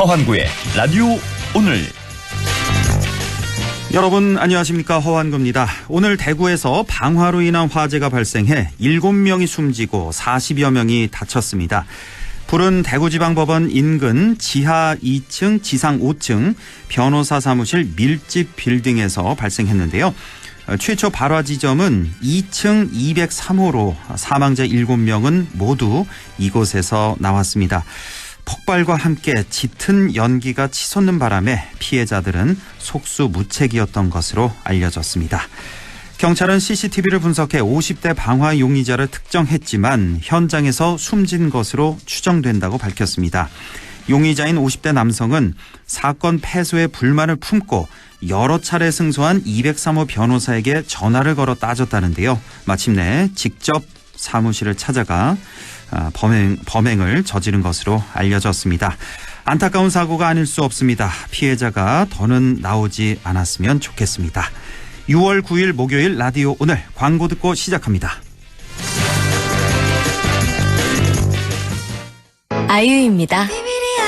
허환구의 라디오 오늘. 여러분 안녕하십니까, 허환구입니다. 오늘 대구에서 방화로 인한 화재가 발생해 7명이 숨지고 40여 명이 다쳤습니다. 불은 대구지방법원 인근 지하 2층, 지상 5층 변호사 사무실 밀집 빌딩에서 발생했는데요. 최초 발화 지점은 2층 203호로 사망자 7명은 모두 이곳에서 나왔습니다. 폭발과 함께 짙은 연기가 치솟는 바람에 피해자들은 속수무책이었던 것으로 알려졌습니다. 경찰은 CCTV를 분석해 50대 방화 용의자를 특정했지만 현장에서 숨진 것으로 추정된다고 밝혔습니다. 용의자인 50대 남성은 사건 패소에 불만을 품고 여러 차례 승소한 203호 변호사에게 전화를 걸어 따졌다는데요. 마침내 직접 사무실을 찾아가 범행을 저지른 것으로 알려졌습니다. 안타까운 사고가 아닐 수 없습니다. 피해자가 더는 나오지 않았으면 좋겠습니다. 6월 9일 목요일 라디오 오늘 광고 듣고 시작합니다. 아유입니다.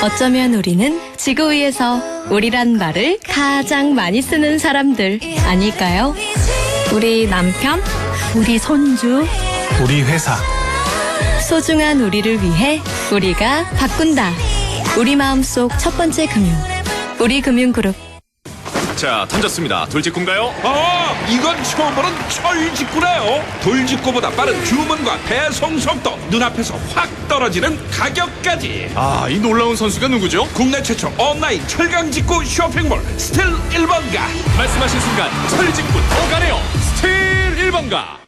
어쩌면 우리는 지구 위에서 우리란 말을 가장 많이 쓰는 사람들 아닐까요? 우리 남편, 우리 손주, 우리 회사. 소중한 우리를 위해 우리가 바꾼다. 우리 마음속 첫 번째 금융, 우리금융그룹. 자, 던졌습니다. 돌직구인가요? 이건 처음 보는 철직구네요. 돌직구보다 빠른 주문과 배송 속도, 눈앞에서 확 떨어지는 가격까지. 이 놀라운 선수가 누구죠? 국내 최초 온라인 철강직구 쇼핑몰 스틸 1번가. 말씀하신 순간 철직구 더 가네요. 스틸 1번가.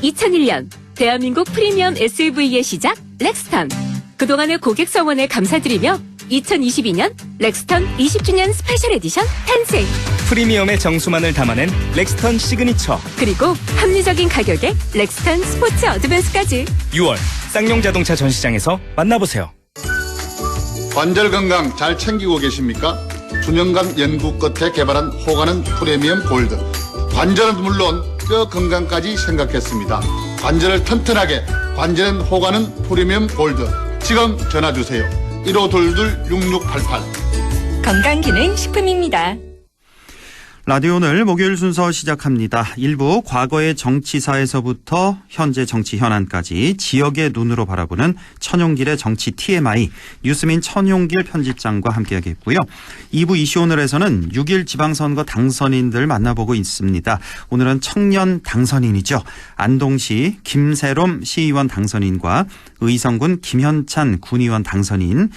2001년 대한민국 프리미엄 SUV의 시작 렉스턴. 그동안의 고객 성원에 감사드리며 2022년 렉스턴 20주년 스페셜 에디션 탄생. 프리미엄의 정수만을 담아낸 렉스턴 시그니처. 그리고 합리적인 가격에 렉스턴 스포츠 어드밴스까지. 6월 쌍용 자동차 전시장에서 만나보세요. 관절 건강 잘 챙기고 계십니까? 수년간 연구 끝에 개발한 호가는 프리미엄 골드. 관절은 물론 뼈 건강까지 생각했습니다. 관절을 튼튼하게, 관절은 호가는 프리미엄 골드. 지금 전화주세요. 1522-6688. 건강기능식품입니다. 라디오 오늘 목요일 순서 시작합니다. 일부 과거의 정치사에서부터 현재 정치 현안까지 지역의 눈으로 바라보는 천용길의 정치 TMI, 뉴스민 천용길 편집장과 함께하겠고요. 2부 이슈 오늘에서는 6.1 지방선거 당선인들 만나보고 있습니다. 오늘은 청년 당선인이죠. 안동시 김세롬 시의원 당선인과 의성군 김현찬 군의원 당선인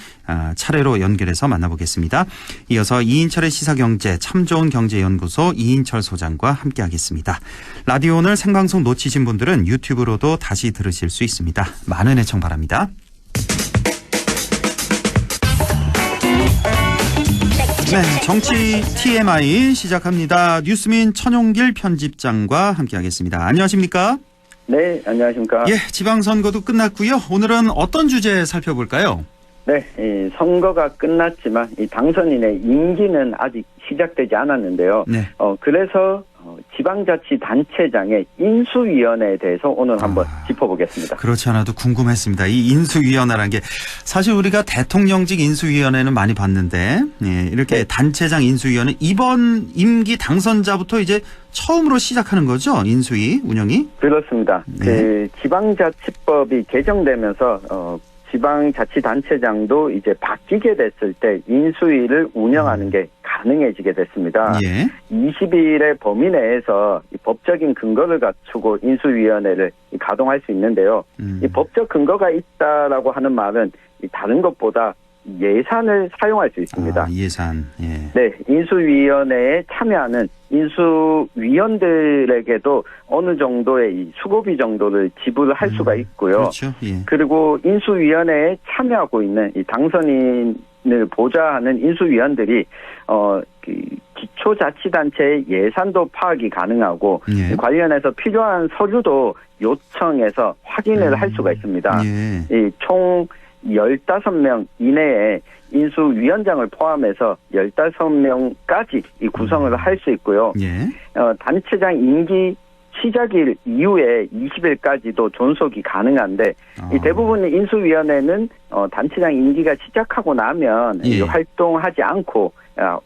차례로 연결해서 만나보겠습니다. 이어서 이인철의 시사경제 참 좋은 경제연구소 이인철 소장과 함께하겠습니다. 라디오 오늘 생방송 놓치신 분들은 유튜브로도 다시 들으실 수 있습니다. 많은 애청 바랍니다. 네, 정치 TMI 시작합니다. 뉴스민 천용길 편집장과 함께하겠습니다. 안녕하십니까? 네, 안녕하십니까? 예, 지방선거도 끝났고요. 오늘은 어떤 주제 살펴볼까요? 네, 이 선거가 끝났지만 이 당선인의 임기는 아직 시작되지 않았는데요. 네. 그래서 지방자치단체장의 인수위원회에 대해서 오늘 한번 짚어보겠습니다. 그렇지 않아도 궁금했습니다. 이 인수위원회라는 게 사실 우리가 대통령직 인수위원회는 많이 봤는데, 예, 이렇게 네. 단체장 인수위원회 이번 임기 당선자부터 이제 처음으로 시작하는 거죠, 인수위 운영이? 그렇습니다. 네. 그 지방자치법이 개정되면서 지방자치단체장도 이제 바뀌게 됐을 때 인수위를 운영하는 게 가능해지게 됐습니다. 예. 20일의 범위 내에서 이 법적인 근거를 갖추고 인수위원회를 가동할 수 있는데요. 이 법적 근거가 있다라고 하는 말은 이 다른 것보다 예산을 사용할 수 있습니다. 예산. 예. 네, 인수위원회에 참여하는 인수위원들에게도 어느 정도의 이 수고비 정도를 지불할 수가 있고요. 그렇죠. 예. 그리고 인수위원회에 참여하고 있는 이 당선인을 보좌하는 인수위원들이 기초자치단체의 예산도 파악이 가능하고 예. 관련해서 필요한 서류도 요청해서 확인을 할 수가 있습니다. 예. 이 총 15명 이내에 인수위원장을 포함해서 15명까지 이 구성을 할 수 있고요. 예. 단체장 임기 시작일 이후에 20일까지도 존속이 가능한데 이 대부분의 인수위원회는 단체장 임기가 시작하고 나면 예. 활동하지 않고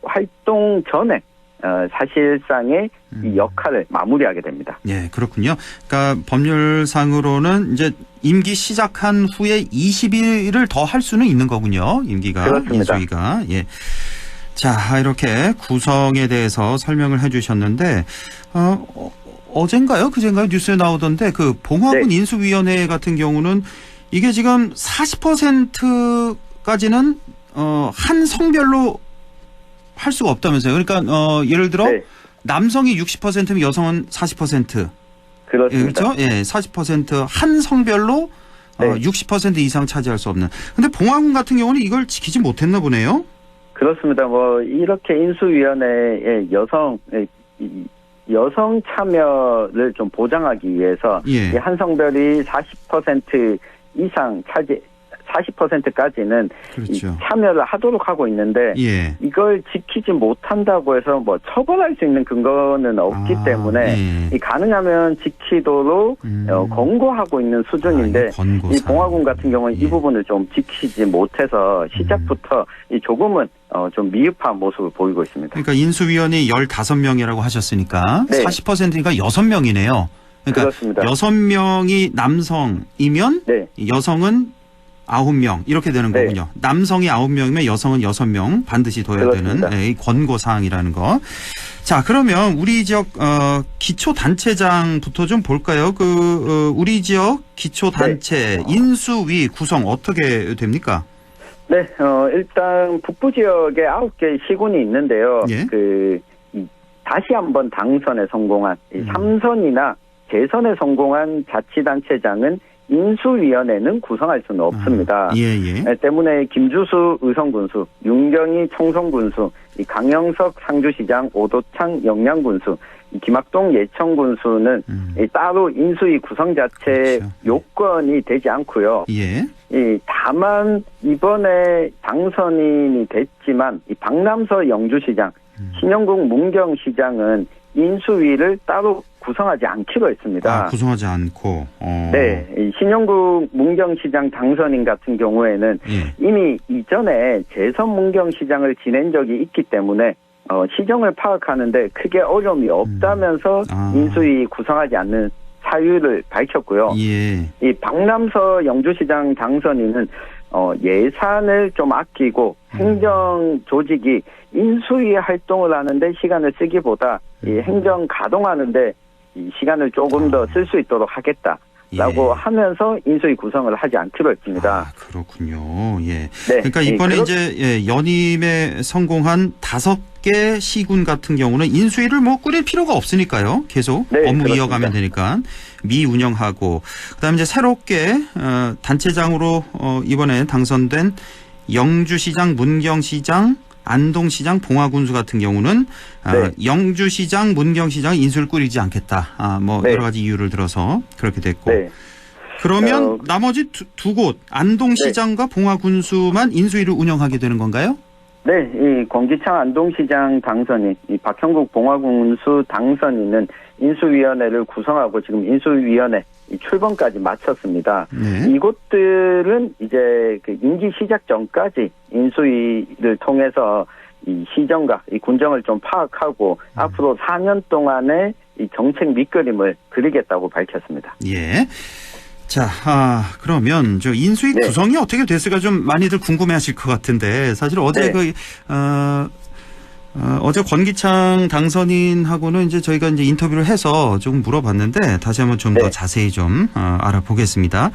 활동 전에 사실상의 이 역할을 마무리하게 됩니다. 예, 그렇군요. 그러니까 법률상으로는 이제 임기 시작한 후에 20일을 더 할 수는 있는 거군요. 임기가. 그렇습니다. 인수위가. 예. 자, 이렇게 구성에 대해서 설명을 해 주셨는데 어젠가요? 그젠가요? 뉴스에 나오던데 그 봉화군 네. 인수위원회 같은 경우는 이게 지금 40%까지는 한 성별로 할 수가 없다면서요. 그러니까 예를 들어 네. 남성이 60%면 여성은 40%. 그렇습니다. 그렇죠? 예, 40% 한 성별로 네. 60% 이상 차지할 수 없는. 근데 봉화군 같은 경우는 이걸 지키지 못했나 보네요. 그렇습니다. 이렇게 인수위원회에 여성 참여를 좀 보장하기 위해서 예. 이 한성별이 40% 이상 40%까지는 그렇죠. 참여를 하도록 하고 있는데 예. 이걸 지키지 못한다고 해서 처벌할 수 있는 근거는 없기 때문에 예. 이 가능하면 지키도록 권고하고 있는 수준인데 권고사항. 이 봉화군 같은 경우는 예. 이 부분을 좀 지키지 못해서 시작부터 이 조금은 좀 미흡한 모습을 보이고 있습니다. 그러니까 인수위원이 15명이라고 하셨으니까 네. 40%니까 6명이네요. 그러니까 그렇습니다. 6명이 남성이면 네. 여성은 9명 이렇게 되는 네. 거군요. 남성이 9명이면 여성은 6명 반드시 둬야 그렇습니다. 되는 이 권고사항이라는 거. 자, 그러면 우리 지역 기초단체장부터 좀 볼까요? 우리 지역 기초단체 인수위 구성 어떻게 됩니까? 네, 일단 북부 지역에 9개 시군이 있는데요. 예. 다시 한번 당선에 성공한 3선이나 재선에 성공한 자치단체장은 인수위원회는 구성할 수는 없습니다. 예. 때문에 김주수 의성군수, 윤경희 청송군수, 강영석 상주시장, 오도창 영양군수, 김학동 예천군수는 따로 인수위 구성 자체 그렇죠. 요건이 되지 않고요. 예. 다만 이번에 당선인이 됐지만 박남서 영주시장, 신영국 문경시장은 인수위를 따로 구성하지 않기로 했습니다. 구성하지 않고. 네, 이 신영국 문경시장 당선인 같은 경우에는 예. 이미 이전에 재선 문경시장을 지낸 적이 있기 때문에 시정을 파악하는데 크게 어려움이 없다면서 인수위 구성하지 않는 사유를 밝혔고요. 예. 이 박남서 영주시장 당선인은 예산을 좀 아끼고 행정 조직이 인수위 활동을 하는데 시간을 쓰기보다 이 행정 가동하는데 이 시간을 조금 더 쓸 수 있도록 하겠다라고 하면서 인수위 구성을 하지 않기로 했습니다. 그렇군요. 예. 네. 그러니까 이번에 이제 연임에 성공한 5개 시군 같은 경우는 인수위를 꾸릴 필요가 없으니까요. 계속 네, 업무 그렇습니다. 이어가면 되니까 미운영하고 그다음에 이제 새롭게 단체장으로 이번에 당선된 영주시장, 문경시장, 안동시장, 봉화군수 같은 경우는 네. 영주시장, 문경시장 인수를 꾸리지 않겠다. 네. 여러 가지 이유를 들어서 그렇게 됐고. 네. 그러면 나머지 두 곳 안동시장과 봉화군수만 인수위를 운영하게 되는 건가요? 네, 이 권기창 안동시장 당선인, 이 박형국 봉화군수 당선인은 인수위원회를 구성하고 지금 인수위원회 출범까지 마쳤습니다. 네. 이곳들은 이제 임기 시작 전까지 인수위를 통해서 이 시정과 이 군정을 좀 파악하고 앞으로 4년 동안의 이 정책 밑그림을 그리겠다고 밝혔습니다. 예. 자, 그러면 저 인수위 네. 구성이 어떻게 됐을까 좀 많이들 궁금해하실 것 같은데 사실 어제 네. 어제 권기창 당선인하고는 이제 저희가 이제 인터뷰를 해서 조금 물어봤는데 다시 한번 좀 더 네. 자세히 좀 알아보겠습니다.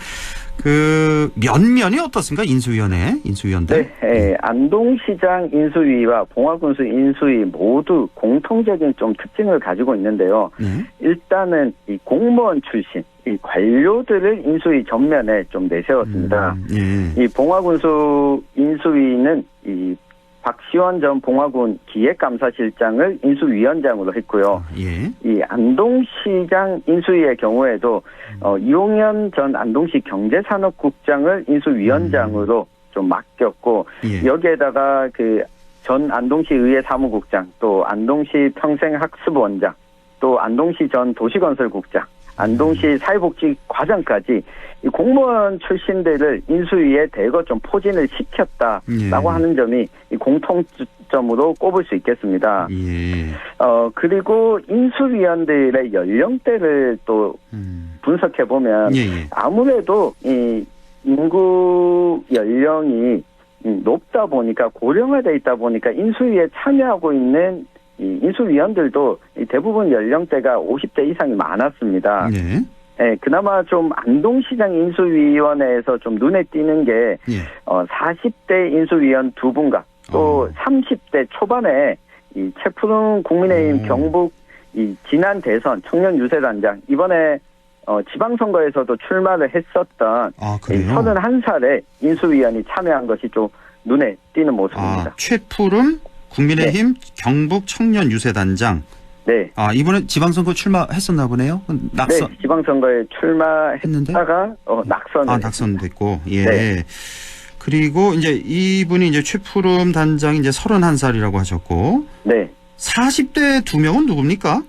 면면이 어떻습니까? 인수위원들? 네, 안동시장 인수위와 봉화군수 인수위 모두 공통적인 좀 특징을 가지고 있는데요. 네. 일단은 이 공무원 출신, 이 관료들을 인수위 전면에 좀 내세웠습니다. 예. 이 봉화군수 인수위는 이 박시원 전 봉화군 기획감사실장을 인수위원장으로 했고요. 예. 이 안동시장 인수위의 경우에도 이용현 전 안동시 경제산업국장을 인수위원장으로 좀 맡겼고 예. 여기에다가 전 안동시 의회 사무국장 또 안동시 평생학습원장 또 안동시 전 도시건설국장, 안동시 사회복지과장까지 이 공무원 출신들을 인수위에 대거 좀 포진을 시켰다라고 하는 점이 이 공통점으로 꼽을 수 있겠습니다. 그리고 인수위원들의 연령대를 또 분석해 보면 아무래도 이 인구 연령이 높다 보니까 고령화돼 있다 보니까 인수위에 참여하고 있는 이 인수위원들도 대부분 연령대가 50대 이상이 많았습니다. 네, 그나마 좀 안동시장 인수위원회에서 좀 눈에 띄는 게 40대 인수위원 2분과 또 30대 초반에 이 최푸른 국민의힘 경북 이 지난 대선 청년 유세단장 이번에 지방선거에서도 출마를 했었던 31살의 인수위원이 참여한 것이 좀 눈에 띄는 모습입니다. 최푸른 국민의힘 경북 청년 유세단장. 네. 이번에 지방선거 출마했었나 보네요. 네, 지방선거에 출마했다가 낙선을. 낙선됐고. 네. 그리고 이제 이분이 이제 최푸름 단장이 이제 31살이라고 하셨고. 네. 40대 2명은 누굽니까?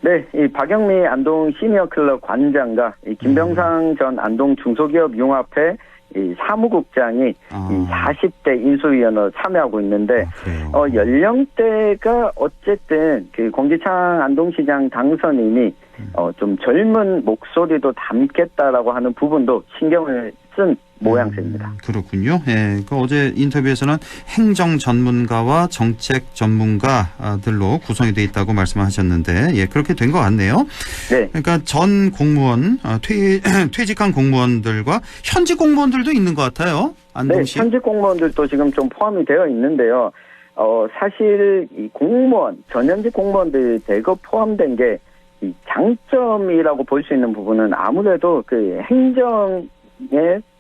네, 이 박영미 안동 시니어클럽 관장과 이 김병상 전 안동 중소기업융합회 이 사무국장이 이 40대 인수위원으로 참여하고 있는데 연령대가 어쨌든 그 공지창 안동시장 당선인이 좀 젊은 목소리도 담겠다라고 하는 부분도 신경을 쓴 모양새입니다. 그렇군요. 예, 그 어제 인터뷰에서는 행정 전문가와 정책 전문가들로 구성이 돼 있다고 말씀하셨는데, 예, 그렇게 된 것 같네요. 네. 그러니까 전 공무원, 퇴직한 공무원들과 현직 공무원들도 있는 것 같아요. 안동시. 네, 현직 공무원들도 지금 좀 포함이 되어 있는데요. 사실 이 공무원, 전현직 공무원들 대거 포함된 게 이 장점이라고 볼 수 있는 부분은 아무래도 그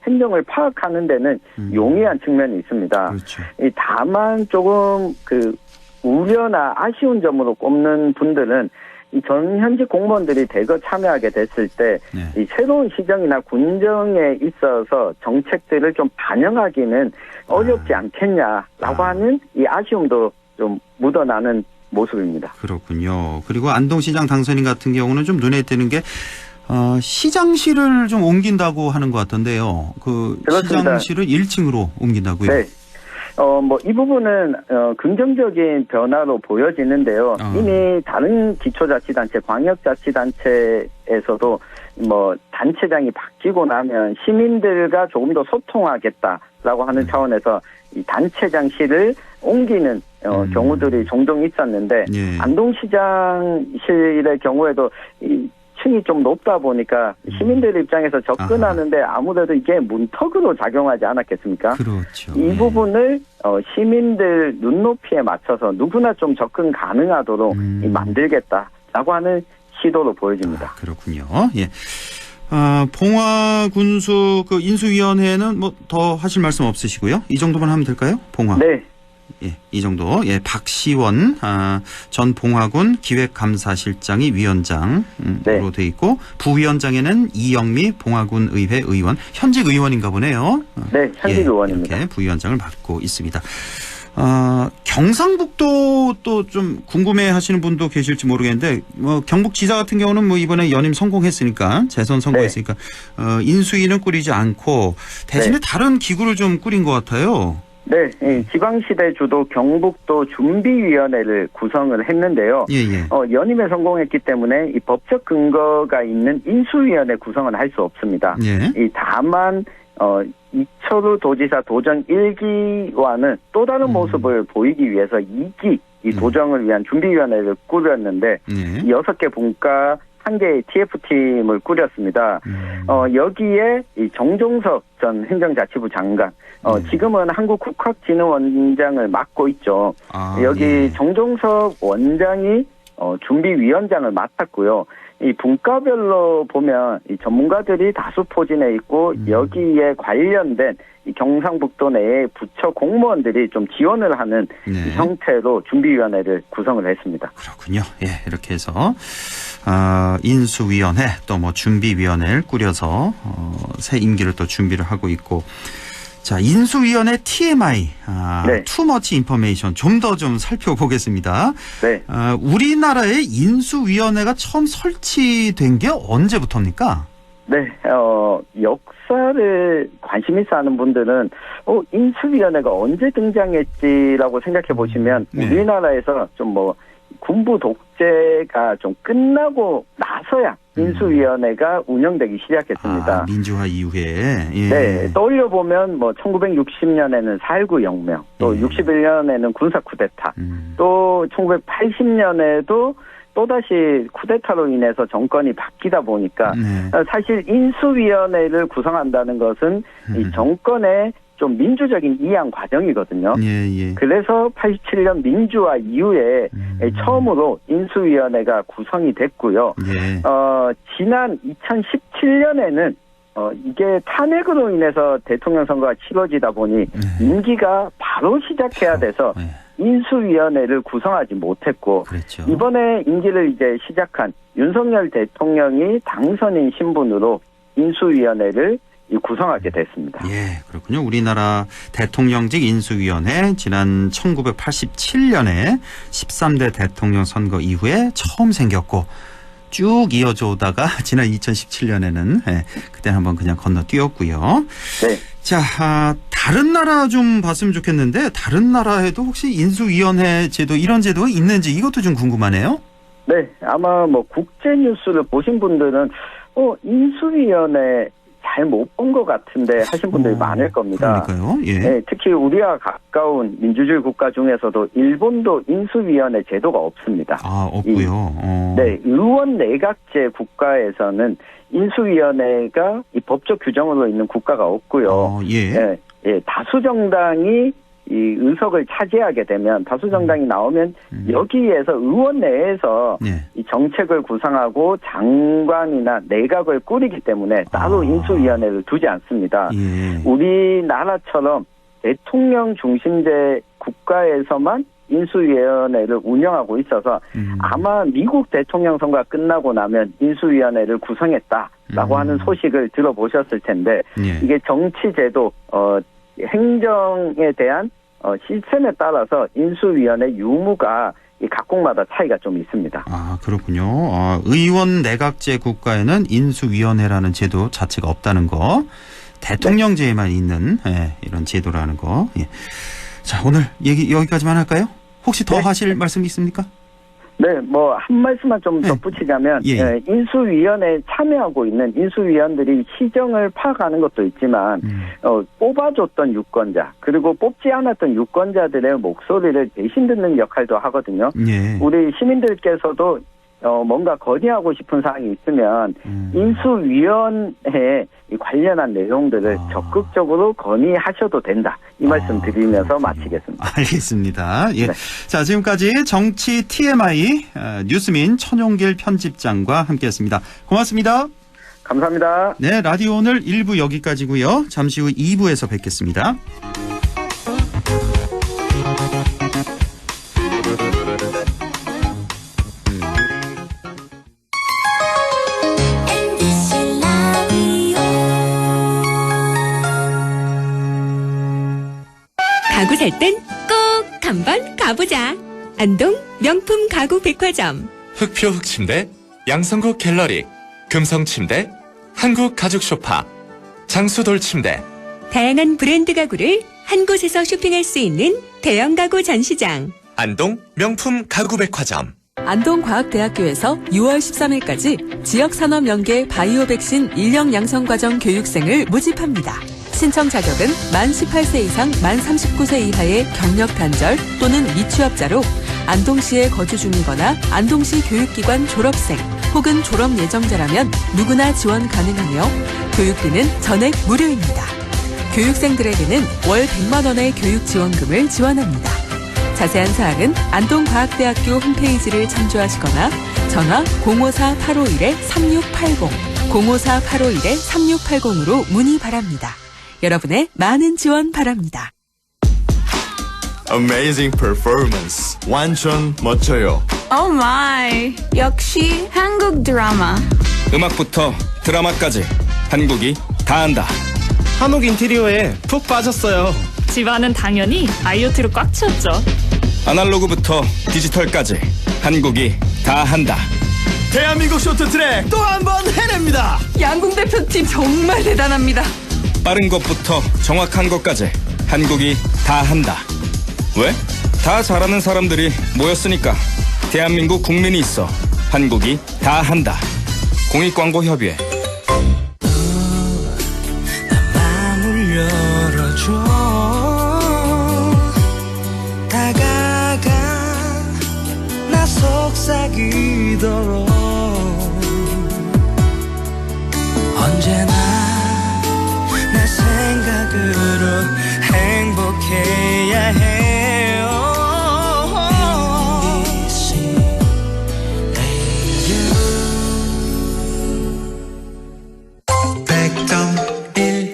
행정을 파악하는 데는 용이한 측면이 있습니다. 그렇죠. 다만 조금 그 우려나 아쉬운 점으로 꼽는 분들은 이 전현직 공무원들이 대거 참여하게 됐을 때 이 새로운 시정이나 군정에 있어서 정책들을 좀 반영하기는 어렵지 않겠냐라고 하는 이 아쉬움도 좀 묻어나는 모습입니다. 그렇군요. 그리고 안동시장 당선인 같은 경우는 좀 눈에 띄는 게 시장실을 좀 옮긴다고 하는 것 같던데요. 그렇습니다. 시장실을 1층으로 옮긴다고요? 네. 이 부분은 긍정적인 변화로 보여지는데요. 이미 다른 기초자치단체, 광역자치단체에서도 단체장이 바뀌고 나면 시민들과 조금 더 소통하겠다라고 하는 차원에서 이 단체장실을 옮기는 경우들이 종종 있었는데 안동시장실의 경우에도 이 층이 좀 높다 보니까 시민들 입장에서 접근하는데 아무래도 이게 문턱으로 작용하지 않았겠습니까? 그렇죠. 이 부분을 시민들 눈높이에 맞춰서 누구나 좀 접근 가능하도록 만들겠다라고 하는 시도로 보여집니다. 그렇군요. 예. 봉화 군수 그 인수위원회는 뭐 더 하실 말씀 없으시고요. 이 정도만 하면 될까요? 봉화. 네. 예, 이 정도. 예, 박시원 전 봉화군 기획감사실장이 위원장으로 돼 있고 부위원장에는 이영미 봉화군 의회 의원, 현직 의원인가 보네요. 네, 현직 의원입니다. 이렇게 부위원장을 맡고 있습니다. 경상북도 또 좀 궁금해하시는 분도 계실지 모르겠는데 경북지사 같은 경우는 이번에 연임 성공했으니까 재선 성공했으니까 인수위는 꾸리지 않고 대신에 다른 기구를 좀 꾸린 것 같아요. 네, 지방시대 주도 경북도 준비위원회를 구성을 했는데요. 연임에 성공했기 때문에 이 법적 근거가 있는 인수위원회 구성은 할 수 없습니다. 다만 이철우 도지사 도정 1기와는 또 다른 모습을 보이기 위해서 2기 이 도정을 위한 준비위원회를 꾸렸는데 6개 분과 1개의 TF팀을 꾸렸습니다. 여기에 이 정종석 전 행정자치부 장관, 지금은 한국국학진흥원장을 맡고 있죠. 여기 정종석 원장이 준비위원장을 맡았고요. 이 분과별로 보면 이 전문가들이 다수 포진해 있고 여기에 관련된 이 경상북도 내의 부처 공무원들이 좀 지원을 하는 이 형태로 준비위원회를 구성을 했습니다. 그렇군요. 예, 이렇게 해서 인수위원회 또 준비위원회를 꾸려서 새 임기를 또 준비를 하고 있고 자, 인수위원회 TMI, 네. Too Much Information 좀 더 좀 살펴보겠습니다. 네. 우리나라의 인수위원회가 처음 설치된 게 언제부터입니까? 네, 역사를 관심 있어 하는 분들은, 인수위원회가 언제 등장했지라고 생각해 보시면, 네. 우리나라에서 좀 군부 독재가 좀 끝나고 나서야 인수위원회가 운영되기 시작했습니다. 민주화 이후에. 예. 네, 떠올려 보면 1960년에는 4.19 혁명, 또 61년에는 군사 쿠데타, 또 1980년에도 또다시 쿠데타로 인해서 정권이 바뀌다 보니까 사실 인수위원회를 구성한다는 것은 이 정권의 좀 민주적인 이양 과정이거든요. 예. 그래서 87년 민주화 이후에 처음으로 인수위원회가 구성이 됐고요. 예. 지난 2017년에는 이게 탄핵으로 인해서 대통령 선거가 치러지다 보니 임기가 바로 시작해야 돼서 인수위원회를 구성하지 못했고, 그랬죠. 이번에 임기를 이제 시작한 윤석열 대통령이 당선인 신분으로 인수위원회를 구성하게 됐습니다. 예, 그렇군요. 우리나라 대통령직 인수위원회 지난 1987년에 13대 대통령 선거 이후에 처음 생겼고 쭉 이어져 오다가 지난 2017년에는 그때는 한번 그냥 건너뛰었고요. 네. 자, 다른 나라 좀 봤으면 좋겠는데 다른 나라에도 혹시 인수위원회 제도 이런 제도가 있는지 이것도 좀 궁금하네요. 네, 아마 국제 뉴스를 보신 분들은 인수위원회 잘 못 본 것 같은데 하신 분들이 많을 겁니다. 그러니까요. 예. 네, 특히 우리와 가까운 민주주의 국가 중에서도 일본도 인수위원회 제도가 없습니다. 없고요. 네, 의원 내각제 국가에서는 인수위원회가 이 법적 규정으로 있는 국가가 없고요. 예. 다수 정당이 이 의석을 차지하게 되면 다수 정당이 나오면 여기에서 의원 내에서 이 정책을 구상하고 장관이나 내각을 꾸리기 때문에 따로 인수위원회를 두지 않습니다. 예. 우리나라처럼 대통령 중심제 국가에서만 인수위원회를 운영하고 있어서 아마 미국 대통령 선거가 끝나고 나면 인수위원회를 구성했다라고 하는 소식을 들어보셨을 텐데 이게 정치제도 행정에 대한 시스템에 따라서 인수위원회 유무가 이 각국마다 차이가 좀 있습니다. 그렇군요. 의원 내각제 국가에는 인수위원회라는 제도 자체가 없다는 거, 대통령제에만 있는 이런 제도라는 거. 예. 자, 오늘 얘기 여기까지만 할까요? 혹시 더 하실 말씀 있습니까? 네, 한 말씀만 좀 덧붙이자면 인수위원회에 참여하고 있는 인수위원들이 시정을 파악하는 것도 있지만 뽑아줬던 유권자 그리고 뽑지 않았던 유권자들의 목소리를 대신 듣는 역할도 하거든요. 우리 시민들께서도 뭔가 건의하고 싶은 사항이 있으면 인수위원회에 관련한 내용들을 적극적으로 건의하셔도 된다. 이 말씀 드리면서 마치겠습니다. 알겠습니다. 예. 네. 자, 지금까지 정치 TMI 뉴스민 천용길 편집장과 함께했습니다. 고맙습니다. 감사합니다. 네, 라디오 오늘 1부 여기까지고요. 잠시 후 2부에서 뵙겠습니다. 가구 살 땐 꼭 한번 가보자. 안동 명품 가구 백화점. 흑표 흑침대, 양성국 갤러리, 금성침대, 한국 가죽 소파, 장수돌 침대. 다양한 브랜드 가구를 한 곳에서 쇼핑할 수 있는 대형 가구 전시장. 안동 명품 가구 백화점. 안동과학대학교에서 6월 13일까지 지역산업연계 바이오 백신 인력 양성과정 교육생을 모집합니다. 신청 자격은 만 18세 이상 만 39세 이하의 경력 단절 또는 미취업자로 안동시에 거주 중이거나 안동시 교육기관 졸업생 혹은 졸업 예정자라면 누구나 지원 가능하며 교육비는 전액 무료입니다. 교육생들에게는 월 100만 원의 교육지원금을 지원합니다. 자세한 사항은 안동과학대학교 홈페이지를 참조하시거나 전화 054-851-3680, 054-851-3680으로 문의 바랍니다. 여러분의 많은 지원 바랍니다. Amazing performance. 완전 멋져요. Oh my. 역시 한국 드라마. 음악부터 드라마까지 한국이 다 한다. 한옥 인테리어에 푹 빠졌어요. 집안은 당연히 IoT로 꽉 채웠죠. 아날로그부터 디지털까지 한국이 다 한다. 대한민국 쇼트트랙 또 한 번 해냅니다. 양궁 대표팀 정말 대단합니다. 빠른 것부터 정확한 것까지 한국이 다 한다. 왜? 다 잘하는 사람들이 모였으니까. 대한민국 국민이 있어 한국이 다 한다. 공익광고협의회. 마음을 열어줘. 다가가 나 속삭이도록. 언제나 내 생각으로 행복해야 해요.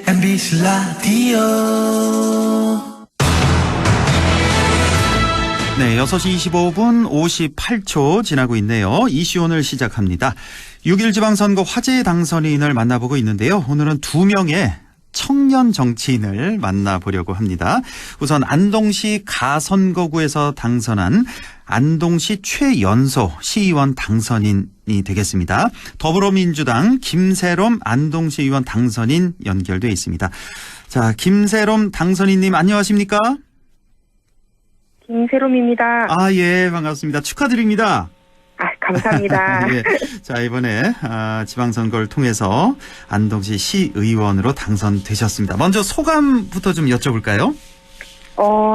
MBC 라디오. 네, 6시 25분 58초 지나고 있네요. 이슈 오늘 시작합니다. 6.1 지방선거 화제의 당선인을 만나보고 있는데요. 오늘은 2명의 청년 정치인을 만나보려고 합니다. 우선 안동시 가선거구에서 당선한 안동시 최연소 시의원 당선인이 되겠습니다. 더불어민주당 김세롬 안동시 의원 당선인 연결돼 있습니다. 자, 김세롬 당선인님 안녕하십니까? 김세롬입니다. 아, 예, 반갑습니다. 축하드립니다. 아, 감사합니다. 예. 자, 이번에 지방선거를 통해서 안동시 시의원으로 당선되셨습니다. 먼저 소감부터 좀 여쭤볼까요?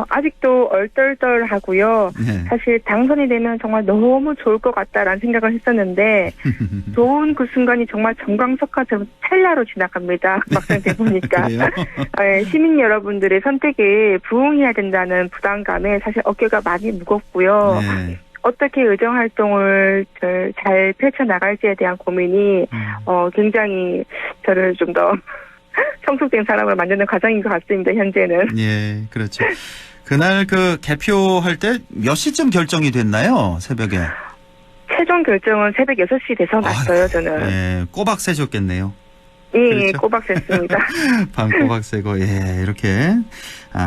아직도 얼떨떨하고요. 네. 사실 당선이 되면 정말 너무 좋을 것 같다라는 생각을 했었는데 좋은 그 순간이 정말 정광석화처럼 찰나로 지나갑니다. 막상 돼보니까. 시민 여러분들의 선택에 부응해야 된다는 부담감에 사실 어깨가 많이 무겁고요. 네. 어떻게 의정활동을 잘 펼쳐나갈지에 대한 고민이 굉장히 저를 좀 더 성숙된 사람을 만드는 과정인 것 같습니다. 현재는. 예, 그렇죠. 그날 그 개표할 때 몇 시쯤 결정이 됐나요? 새벽에. 최종 결정은 새벽 6시 돼서 났어요. 저는. 예, 꼬박 새셨겠네요. 예, 그렇죠? 꼬박 샜습니다. 밤 꼬박 새고, 예, 이렇게,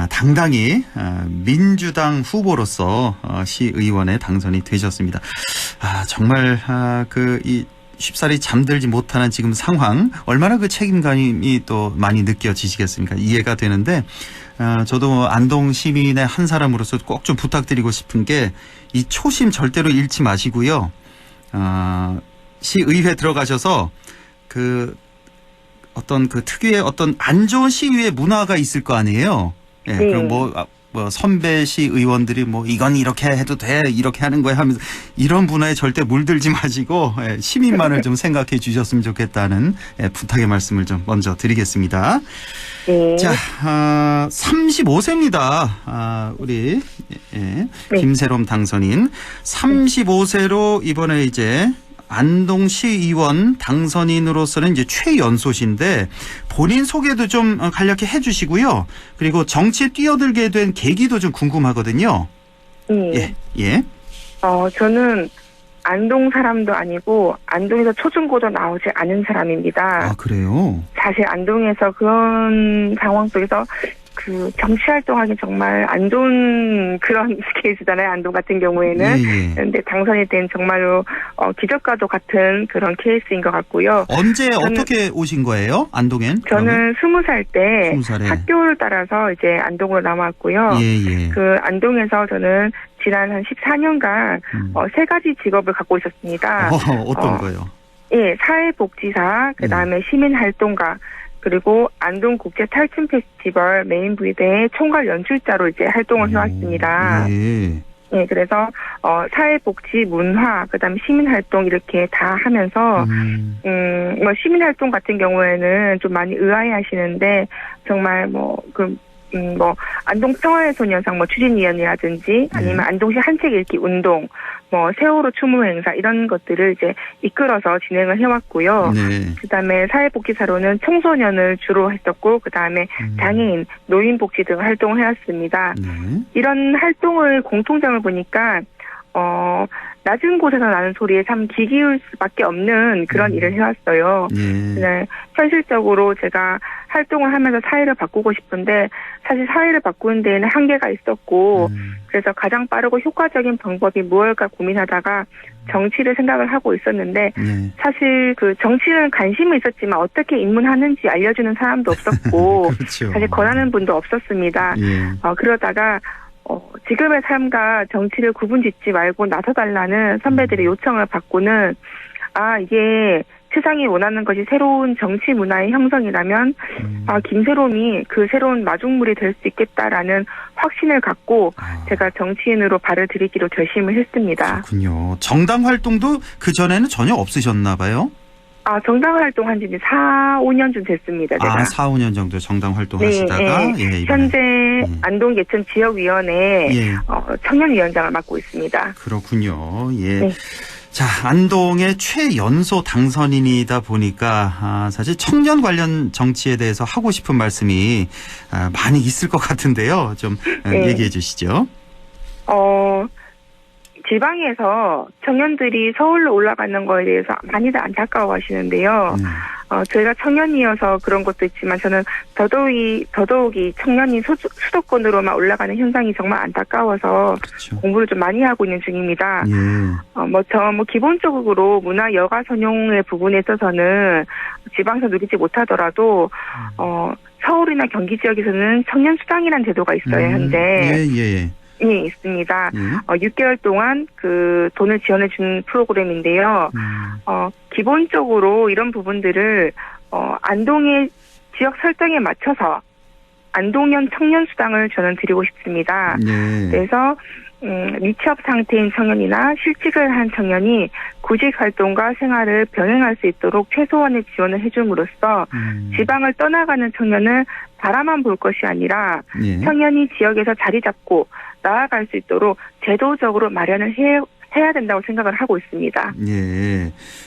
당당히, 민주당 후보로서, 시의원에 당선이 되셨습니다. 정말, 쉽사리 잠들지 못하는 지금 상황, 얼마나 그 책임감이 또 많이 느껴지시겠습니까? 이해가 되는데, 저도 안동 시민의 한 사람으로서 꼭 좀 부탁드리고 싶은 게, 이 초심 절대로 잃지 마시고요. 시의회 들어가셔서, 어떤 특유의 어떤 안 좋은 시위의 문화가 있을 거 아니에요. 예, 네. 그럼 뭐 선배 시의원들이 이건 이렇게 해도 돼, 이렇게 하는 거야 하면서 이런 문화에 절대 물들지 마시고 시민만을 좀 생각해 주셨으면 좋겠다는 부탁의 말씀을 좀 먼저 드리겠습니다. 네. 자, 35세입니다. 우리 김세롬 당선인 35세로 이번에 이제 안동시의원 당선인으로서는 이제 최연소신데 본인 소개도 좀 간략히 해주시고요. 그리고 정치에 뛰어들게 된 계기도 좀 궁금하거든요. 예. 저는 안동 사람도 아니고 안동에서 초중고도 나오지 않은 사람입니다. 아, 그래요? 사실 안동에서 그런 상황 속에서 정치 활동하기 정말 안 좋은 그런 케이스잖아요. 안동 같은 경우에는. 그런데 당선이 된 정말로 기적과도 같은 그런 케이스인 것 같고요. 언제 어떻게 오신 거예요? 안동엔? 저는 20살 때 20살에. 학교를 따라서 이제 안동으로 남았고요. 그 안동에서 저는 지난 한 14년간 3가지 직업을 갖고 있었습니다. 어떤 거요? 예, 사회복지사, 그다음에 시민활동가, 그리고 안동국제 탈춤 페스티벌 메인 부대의 총괄 연출자로 이제 활동을 해왔습니다. 예, 그래서 사회복지, 문화, 그다음에 시민활동 이렇게 다 하면서 시민활동 같은 경우에는 좀 많이 의아해하시는데 정말 안동 평화의 소녀상 추진위원이라든지 아니면 안동시 한책 읽기 운동, 세월호 추모 행사 이런 것들을 이제 이끌어서 진행을 해왔고요. 그다음에 사회복지사로는 청소년을 주로 했었고 그다음에 장애인, 노인복지 등 활동을 해왔습니다. 이런 활동을 공통점을 보니까 낮은 곳에서 나는 소리에 참 귀 기울 수밖에 없는 그런 일을 해왔어요. 네, 현실적으로 제가 활동을 하면서 사회를 바꾸고 싶은데 사실 사회를 바꾸는 데에는 한계가 있었고 그래서 가장 빠르고 효과적인 방법이 무엇일까 고민하다가 정치를 생각을 하고 있었는데 사실 그 정치는 관심은 있었지만 어떻게 입문하는지 알려주는 사람도 없었고 그렇죠. 사실 권하는 분도 없었습니다. 그러다가 지금의 삶과 정치를 구분짓지 말고 나서달라는 선배들의 요청을 받고는 이게 세상이 원하는 것이 새로운 정치 문화의 형성이라면 김새롬이 그 새로운 마중물이 될 수 있겠다라는 확신을 갖고 제가 정치인으로 발을 들이기로 결심을 했습니다. 그렇군요. 정당 활동도 그전에는 전혀 없으셨나 봐요? 정당 활동한 지 4, 5년쯤 됐습니다. 제가. 4, 5년 정도 정당 활동하시다가 현재 안동 예천 지역위원회 청년위원장을 맡고 있습니다. 그렇군요. 예. 자, 안동의 최연소 당선인이다 보니까 사실 청년 관련 정치에 대해서 하고 싶은 말씀이 많이 있을 것 같은데요. 좀 얘기해 주시죠. 지방에서 청년들이 서울로 올라가는 거에 대해서 많이들 안타까워하시는데요. 저희가 청년이어서 그런 것도 있지만 저는 더더욱이 청년이 수도권으로만 올라가는 현상이 정말 안타까워서 공부를 좀 많이 하고 있는 중입니다. 기본적으로 문화 여가 선용의 부분에 있어서는 지방에서 누리지 못하더라도 서울이나 경기 지역에서는 청년 수당이라는 제도가 있어요. 현재. 있습니다. 6개월 동안 그 돈을 지원해 준 프로그램인데요. 기본적으로 이런 부분들을 안동의 지역 설정에 맞춰서 안동형 청년 수당을 저는 드리고 싶습니다. 그래서 미취업 상태인 청년이나 실직을 한 청년이 구직 활동과 생활을 병행할 수 있도록 최소한의 지원을 해줌으로써 지방을 떠나가는 청년을 바라만 볼 것이 아니라 청년이 지역에서 자리 잡고 나아갈 수 있도록 제도적으로 마련을 해야 된다고 생각을 하고 있습니다.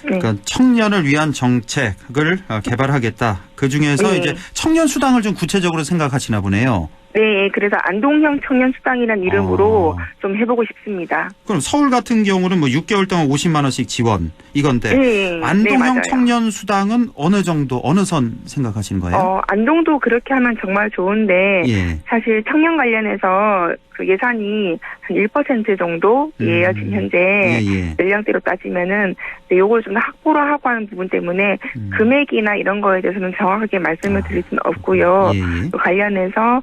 그러니까 청년을 위한 정책을 개발하겠다. 그 중에서 이제 청년 수당을 좀 구체적으로 생각하시나 보네요. 네, 그래서 안동형 청년 수당이라는 이름으로 좀 해보고 싶습니다. 그럼 서울 같은 경우는 6개월 동안 50만 원씩 지원 이건데 안동형 청년 수당은 어느 정도 어느 선 생각하시는 거예요? 안동도 그렇게 하면 정말 좋은데 사실 청년 관련해서 그 예산이 한 1% 정도예요. 지금 현재 연령대로 따지면은 요걸 좀 확보를 하고 하는 부분 때문에 금액이나 이런 거에 대해서는 정확하게 말씀을 드릴 수는 없고요. 관련해서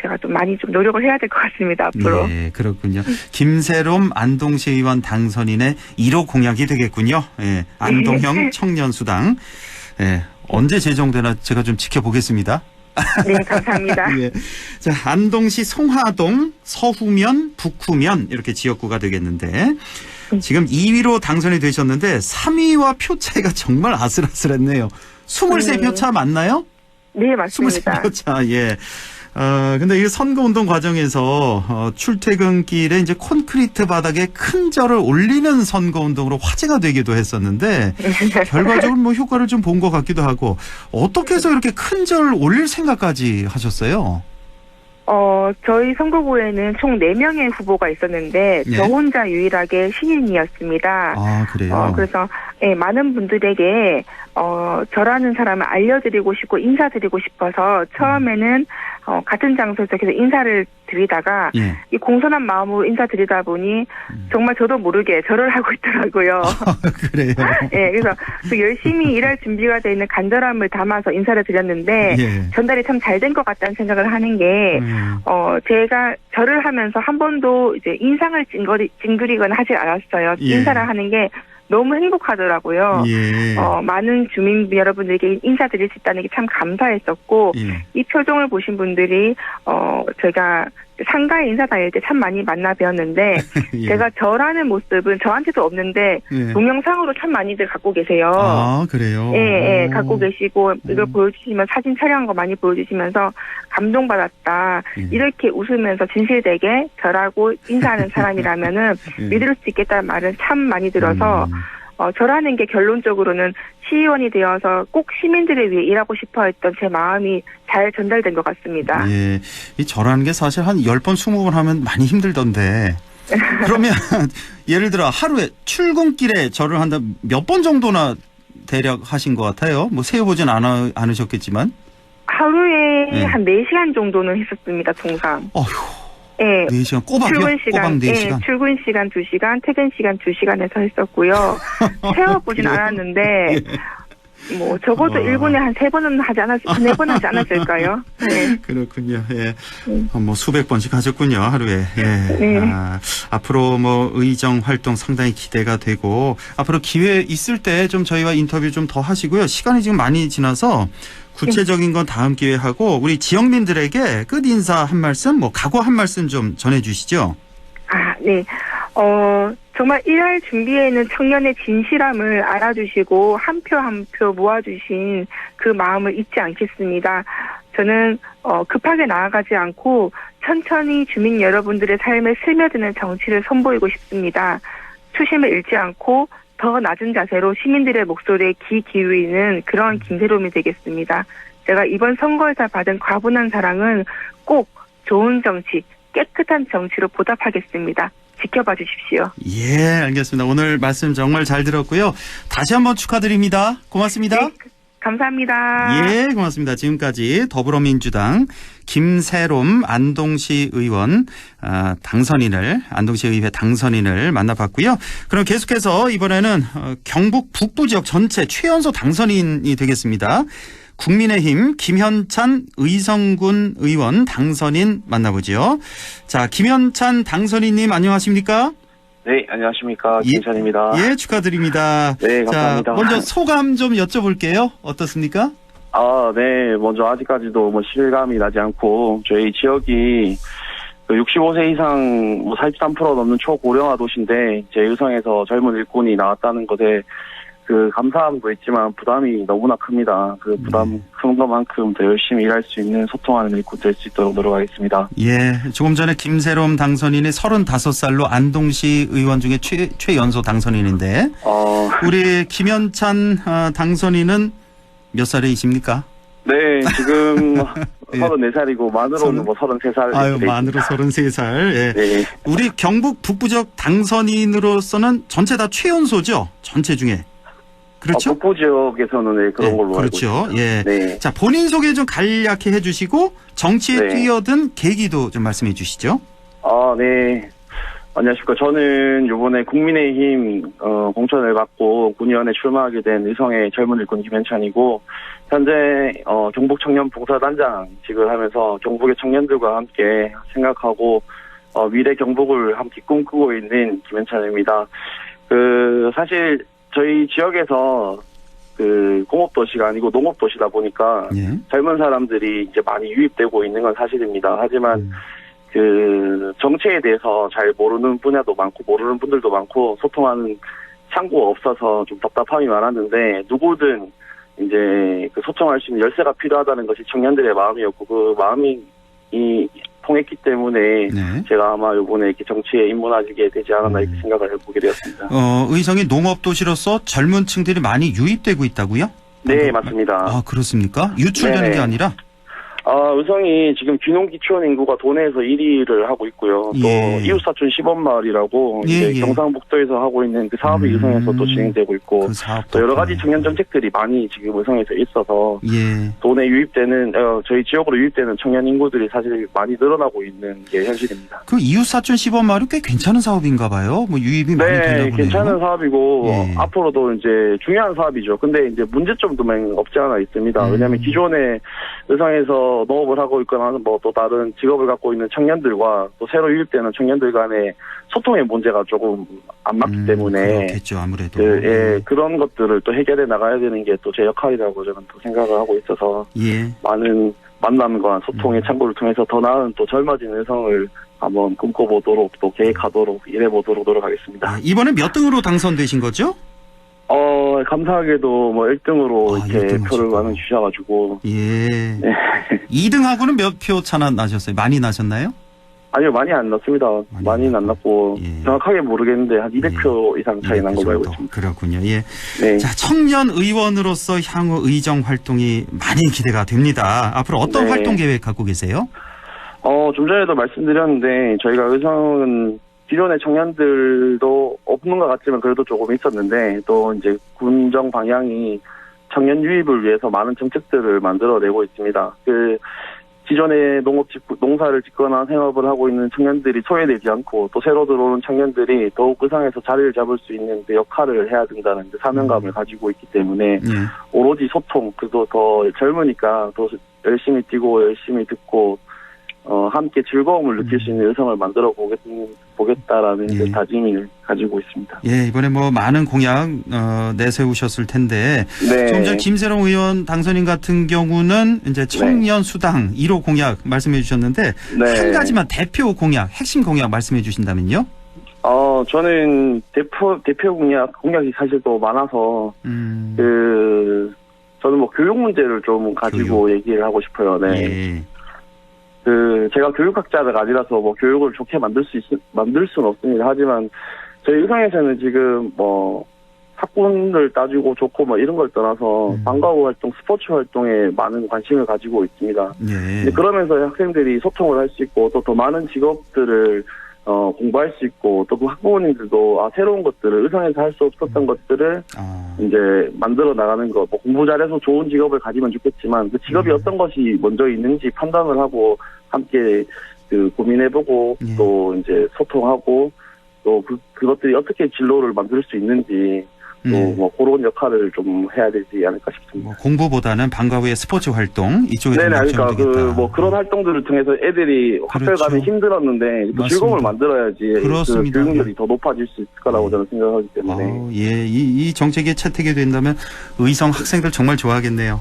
제가 좀 많이 좀 노력을 해야 될 것 같습니다. 앞으로. 네, 그렇군요. 김새롬 안동시의원 당선인의 1호 공약이 되겠군요. 안동형 청년수당. 언제 제정되나 제가 좀 지켜보겠습니다. 네, 감사합니다. 자, 안동시 송화동, 서후면, 북후면 이렇게 지역구가 되겠는데 지금 2위로 당선이 되셨는데 3위와 표 차이가 정말 아슬아슬했네요. 23표 차 맞나요? 네, 맞습니다. 23표 차, 근데 이 선거운동 과정에서 출퇴근길에 이제 콘크리트 바닥에 큰 절을 올리는 선거운동으로 화제가 되기도 했었는데 결과적으로 효과를 좀 본 것 같기도 하고 어떻게 해서 이렇게 큰 절 올릴 생각까지 하셨어요? 저희 선거구에는 총 4명의 후보가 있었는데 저 혼자 유일하게 신인이었습니다. 그래요? 그래서 많은 분들에게 저라는 사람을 알려드리고 싶고 인사드리고 싶어서 처음에는 같은 장소에서 계속 인사를 드리다가 이 공손한 마음으로 인사드리다 보니 정말 저도 모르게 절을 하고 있더라고요. 그래요? 그래서 그 열심히 일할 준비가 되어 있는 간절함을 담아서 인사를 드렸는데 전달이 참 잘 된 것 같다는 생각을 하는 게 제가 절을 하면서 한 번도 이제 인상을 찡그리거나 하지 않았어요. 인사를 하는 게 너무 행복하더라고요. 많은 주민 여러분들에게 인사드릴 수 있다는 게 참 감사했었고 이 표정을 보신 분들이 제가 상가에 인사 다닐 때 참 많이 만나 뵈었는데 제가 저라는 모습은 저한테도 없는데 동영상으로 참 많이들 갖고 계세요. 그래요? 갖고 계시고 이걸 보여주시면 사진 촬영한 거 많이 보여주시면서 감동받았다. 이렇게 웃으면서 진실되게 저라고 인사하는 사람이라면은 믿을 수 있겠다는 말을 참 많이 들어서 저라는 게 결론적으로는 시의원이 되어서 꼭 시민들을 위해 일하고 싶어 했던 제 마음이 잘 전달된 것 같습니다. 이 저라는 게 사실 한 10번, 20번 하면 많이 힘들던데 그러면 예를 들어 하루에 출근길에 절을 한다 몇 번 정도나 대략 하신 것 같아요? 뭐 세어보진 않으셨겠지만. 하루에 네. 한 4시간 정도는 했었습니다, 통상. 어휴. 네. 4시간 꼬박이요? 출근 시간, 꼬박 4시간? 네, 출근 시간 2시간, 퇴근 시간 2시간에서 했었고요. 세어보진 않았는데, 뭐, 적어도 1분에 한 3번은 하지 않았을까요? 4번 하지 않았을까요? 네. 그렇군요. 예. 뭐 수백 번씩 하셨군요, 하루에. 예. 네. 앞으로 뭐 의정 활동 상당히 기대가 되고, 앞으로 기회 있을 때 좀 저희와 인터뷰 좀 더 하시고요. 시간이 지금 많이 지나서 구체적인 건 다음 기회에 하고, 우리 지역민들에게 끝 인사 한 말씀, 뭐 각오 한 말씀 좀 전해주시죠. 네. 정말 일할 준비에는 청년의 진실함을 알아주시고 한 표 한 표 모아주신 그 마음을 잊지 않겠습니다. 저는 급하게 나아가지 않고 천천히 주민 여러분들의 삶에 스며드는 정치를 선보이고 싶습니다. 초심을 잃지 않고 더 낮은 자세로 시민들의 목소리에 귀 기울이는 그런 김세롬이 되겠습니다. 제가 이번 선거에서 받은 과분한 사랑은 꼭 좋은 정치, 깨끗한 정치로 보답하겠습니다. 지켜봐 주십시오. 예, 알겠습니다. 오늘 말씀 정말 잘 들었고요. 다시 한번 축하드립니다. 고맙습니다. 네, 감사합니다. 예, 고맙습니다. 지금까지 더불어민주당 김세롬 안동시 의원 안동시 의회 당선인을 만나봤고요. 그럼 계속해서 이번에는 경북 북부 지역 전체 최연소 당선인이 되겠습니다. 국민의힘 김현찬 의성군 의원 당선인 만나보죠. 자, 김현찬 당선인님 안녕하십니까? 네, 안녕하십니까. 김현찬입니다. 예, 축하드립니다. 네, 감사합니다. 자, 먼저 소감 좀 여쭤볼게요. 어떻습니까? 네, 먼저 아직까지도 뭐 실감이 나지 않고 저희 지역이 65세 이상 43% 넘는 초고령화 도시인데 제 의성에서 젊은 일꾼이 나왔다는 것에 감사함도 있지만 부담이 너무나 큽니다. 그 부담 큰 것만큼 더 열심히 일할 수 있는 소통하는 일꾼 될 수 있도록 노력하겠습니다. 예, 조금 전에 김세롬 당선인이 35살로 안동시 의원 중에 최연소 당선인인데 우리 김현찬 당선인은 몇 살이십니까? 네, 지금 34살이고 만으로는 33살. 아유, 만으로 33살. 예. 네. 우리 경북 북부 지역 당선인으로서는 전체 다 최연소죠? 전체 중에. 그렇죠? 북부 지역에서는 그런 걸로 그렇죠. 알고 있습니다. 예. 네. 자, 본인 소개 좀 간략히 해주시고 정치에 뛰어든 계기도 좀 말씀해 주시죠. 네. 안녕하십니까. 저는 이번에 국민의힘 공천을 받고 군의원에 출마하게 된 의성의 젊은 일꾼 김현찬이고 현재 경북 청년 봉사단장직을 하면서 경북의 청년들과 함께 생각하고 미래 경북을 함께 꿈꾸고 있는 김현찬입니다. 사실 저희 지역에서 공업도시가 아니고 농업도시다 보니까 젊은 사람들이 이제 많이 유입되고 있는 건 사실입니다. 하지만 정치에 대해서 잘 모르는 분야도 많고 모르는 분들도 많고 소통하는 창구가 없어서 좀 답답함이 많았는데 누구든 이제 소통할 수 있는 열쇠가 필요하다는 것이 청년들의 마음이었고 그 마음이 통했기 때문에 제가 아마 이번에 이렇게 정치에 입문하게 되지 않았나 이렇게 생각을 해보게 되었습니다. 의성이 농업도시로서 젊은 층들이 많이 유입되고 있다고요? 네, 맞습니다. 그렇습니까? 유출되는 게 아니라? 의성이 지금 귀농귀촌 인구가 도내에서 1위를 하고 있고요. 또 이웃사촌 시범마을이라고 이제 경상북도에서 하고 있는 그 사업이 의성에서 또 진행되고 있고 또 여러 가지 청년 정책들이 많이 지금 의성에서 있어서 도내 유입되는 저희 지역으로 유입되는 청년 인구들이 사실 많이 늘어나고 있는 게 현실입니다. 그 이웃사촌 시범마을이 꽤 괜찮은 사업인가 봐요. 뭐 유입이 많이 되나 보네요. 괜찮은 사업이고 앞으로도 이제 중요한 사업이죠. 근데 이제 문제점도 없지 않아 있습니다. 왜냐하면 기존에 의성에서 농업을 하고 있거나 또 다른 직업을 갖고 있는 청년들과 또 새로 유입되는 청년들 간의 소통의 문제가 조금 안 맞기 때문에 그렇겠죠, 아무래도. 그런 것들을 또 해결해 나가야 되는 게 또 제 역할이라고 저는 또 생각을 하고 있어서 많은 만남과 소통의 창구를 통해서 더 나은 또 젊어진 의성을 한번 꿈꿔보도록 또 계획하도록 일해보도록 노력하겠습니다. 이번에 몇 등으로 당선되신 거죠? 감사하게도 1등으로 이렇게 표를 많이 주셔가지고. 2등하고는 몇 표 차나 나셨어요? 많이 나셨나요? 아니요, 많이 안 났습니다. 많이는 안 났고, 정확하게 모르겠는데, 한 200표 이상 차이 난 걸로 알고 있습니다. 그렇군요, 자, 청년 의원으로서 향후 의정 활동이 많이 기대가 됩니다. 앞으로 어떤 활동 계획 갖고 계세요? 좀 전에도 말씀드렸는데, 저희가 의성은 기존의 청년들도 없는 것 같지만 그래도 조금 있었는데 또 이제 군정 방향이 청년 유입을 위해서 많은 정책들을 만들어내고 있습니다. 기존에 농사를 짓거나 생업을 하고 있는 청년들이 소외되지 않고 또 새로 들어오는 청년들이 더욱 그 상에서 자리를 잡을 수 있는 그 역할을 해야 된다는 사명감을 가지고 있기 때문에 오로지 소통, 그래도 더 젊으니까 더 열심히 뛰고 열심히 듣고 함께 즐거움을 느낄 수 있는 의성을 만들어 보겠다라는 그 다짐을 가지고 있습니다. 예, 이번에 뭐 많은 공약 내세우셨을 텐데 조금 전 김세롱 의원 당선인 같은 경우는 이제 청년 수당 1호 공약 말씀해 주셨는데 한 가지만 대표 공약, 핵심 공약 말씀해 주신다면요? 저는 대표 공약이 사실 또 많아서 저는 뭐 교육 문제를 좀 가지고 얘기를 하고 싶어요. 네. 예. 제가 교육학자가 아니라서 뭐 교육을 좋게 만들 수는 없습니다. 하지만 저희 의성에서는 지금 뭐 학군을 따지고 좋고 뭐 이런 걸 떠나서 방과후 활동, 스포츠 활동에 많은 관심을 가지고 있습니다. 근데 그러면서 학생들이 소통을 할 수 있고 또 더 많은 직업들을 공부할 수 있고 또 그 학부모님들도 새로운 것들을 의성에서 할 수 없었던 것들을 이제 만들어 나가는 거, 뭐 공부 잘해서 좋은 직업을 가지면 좋겠지만 그 직업이 어떤 것이 먼저 있는지 판단을 하고 함께 고민해보고 또 이제 소통하고 또 그것들이 어떻게 진로를 만들 수 있는지 또 뭐 그런 역할을 좀 해야 되지 않을까 싶습니다. 뭐 공부보다는 방과 후에 스포츠 활동 이쪽에 좀 그러니까 뭐 그런 활동들을 통해서 애들이 학교 가면 힘들었는데 그 즐거움을 만들어야지 그렇습니다. 그 교육열이 더 높아질 수 있을 거라고 저는 생각하기 때문에. 예, 이 정책에 채택이 된다면 의성 학생들 정말 좋아하겠네요.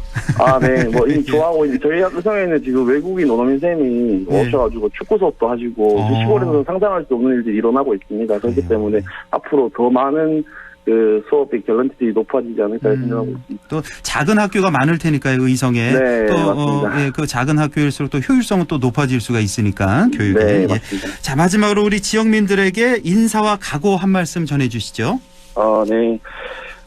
네, 뭐 이미 좋아하고 있는데 저희 의성에는 지금 외국인 원어민 쌤이 오셔가지고 축구 수업도 하시고 시골에서 상상할 수 없는 일들이 일어나고 있습니다. 그렇기 때문에 앞으로 더 많은 수업의 갤런티들이 높아지지 않을까 생각하고 있습니다. 또 작은 학교가 많을 테니까요, 의성에. 네, 또 그 작은 학교일수록 또 효율성은 또 높아질 수가 있으니까 교육에. 네, 맞습니다. 자, 마지막으로 우리 지역민들에게 인사와 각오 한 말씀 전해주시죠. 네.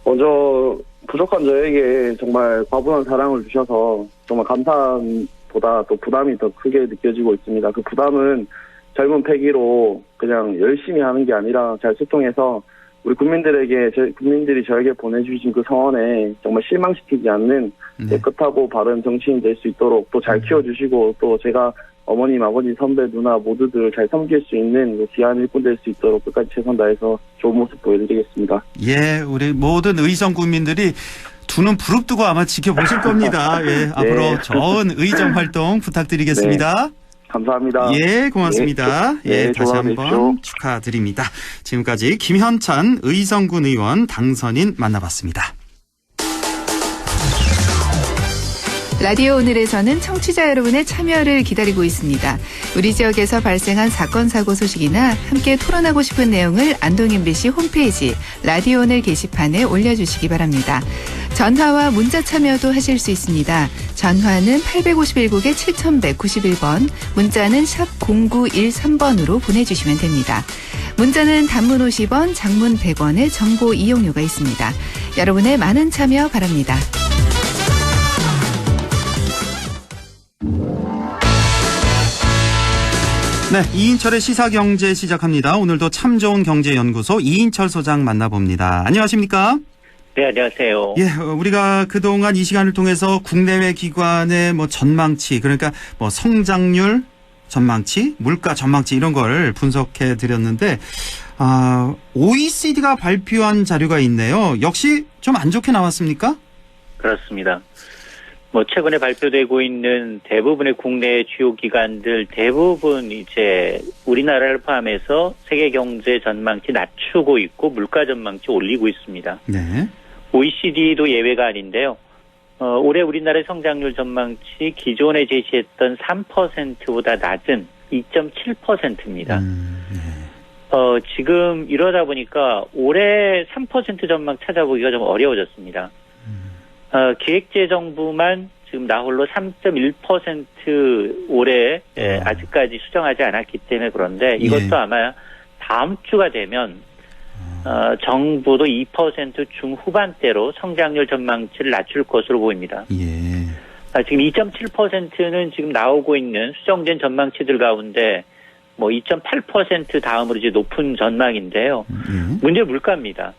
먼저 부족한 저에게 정말 과분한 사랑을 주셔서 정말 감사보다 또 부담이 더 크게 느껴지고 있습니다. 그 부담은 젊은 패기로 그냥 열심히 하는 게 아니라 잘 소통해서 우리 국민들이 저에게 보내주신 그 성원에 정말 실망시키지 않는 깨끗하고 바른 정치인 될 수 있도록 또 잘 키워주시고 또 제가 어머님, 아버지, 선배, 누나 모두들 잘 섬길 수 있는 귀한 일꾼 될 수 있도록 끝까지 최선 다해서 좋은 모습 보여드리겠습니다. 예, 우리 모든 의성 국민들이 두 눈 부릅뜨고 아마 지켜보실 겁니다. 예, 앞으로 좋은 의정 활동 부탁드리겠습니다. 감사합니다. 예, 고맙습니다. 다시 한번 축하드립니다. 지금까지 김현찬 의성군 의원 당선인 만나봤습니다. 라디오 오늘에서는 청취자 여러분의 참여를 기다리고 있습니다. 우리 지역에서 발생한 사건 사고 소식이나 함께 토론하고 싶은 내용을 안동 MBC 홈페이지 라디오 오늘 게시판에 올려주시기 바랍니다. 전화와 문자 참여도 하실 수 있습니다. 전화는 851국에 7191번, 문자는 샵 0913번으로 보내주시면 됩니다. 문자는 단문 50원, 장문 100원의 정보 이용료가 있습니다. 여러분의 많은 참여 바랍니다. 네, 이인철의 시사경제 시작합니다. 오늘도 참 좋은 경제연구소 이인철 소장 만나봅니다. 안녕하십니까? 네, 안녕하세요. 예, 우리가 그동안 이 시간을 통해서 국내외 기관의 뭐 전망치, 그러니까 뭐 성장률 전망치, 물가 전망치 이런 걸 분석해 드렸는데, OECD가 발표한 자료가 있네요. 역시 좀 안 좋게 나왔습니까? 그렇습니다. 뭐 최근에 발표되고 있는 대부분의 국내 주요 기관들 대부분 이제 우리나라를 포함해서 세계 경제 전망치 낮추고 있고 물가 전망치 올리고 있습니다. 네. OECD도 예외가 아닌데요. 올해 우리나라의 성장률 전망치 기존에 제시했던 3%보다 낮은 2.7%입니다. 지금 이러다 보니까 올해 3% 전망 찾아보기가 좀 어려워졌습니다. 기획재정부만 지금 나홀로 3.1% 올해 아직까지 수정하지 않았기 때문에 그런데 이것도 아마 다음 주가 되면 정부도 2% 중후반대로 성장률 전망치를 낮출 것으로 보입니다. 지금 2.7%는 지금 나오고 있는 수정된 전망치들 가운데 뭐 2.8% 다음으로 이제 높은 전망인데요. 문제 물가입니다.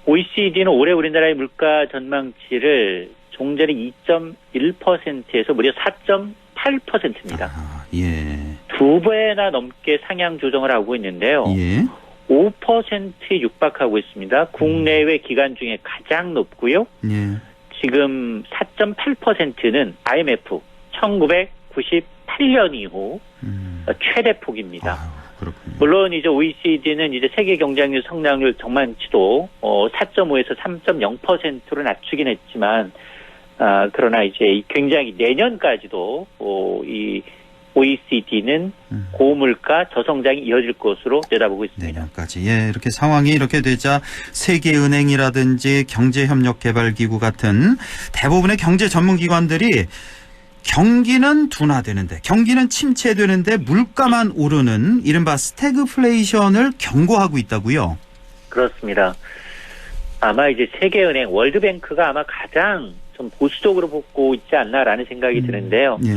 OECD는 올해 우리나라의 물가 전망치를 종전에 2.1%에서 무려 4.8%입니다. 예. 2배나 넘게 상향 조정을 하고 있는데요. 예. 5%에 육박하고 있습니다. 국내외 기간 중에 가장 높고요. 예. 지금 4.8%는 IMF 1998년 이후 최대 폭입니다. 물론 이제 OECD는 이제 세계 경쟁률 성장률 전망치도 4.5에서 3.0%로 낮추긴 했지만, 그러나 이제 굉장히 내년까지도 이 OECD는 고물가 저성장이 이어질 것으로 내다보고 있습니다. 내년까지. 예, 이렇게 상황이 이렇게 되자 세계은행이라든지 경제협력개발기구 같은 대부분의 경제 전문기관들이 경기는 둔화되는데, 경기는 침체되는데 물가만 오르는 이른바 스태그플레이션을 경고하고 있다고요? 그렇습니다. 아마 이제 세계은행, 월드뱅크가 아마 가장 좀 보수적으로 보고 있지 않나라는 생각이 드는데요. 예.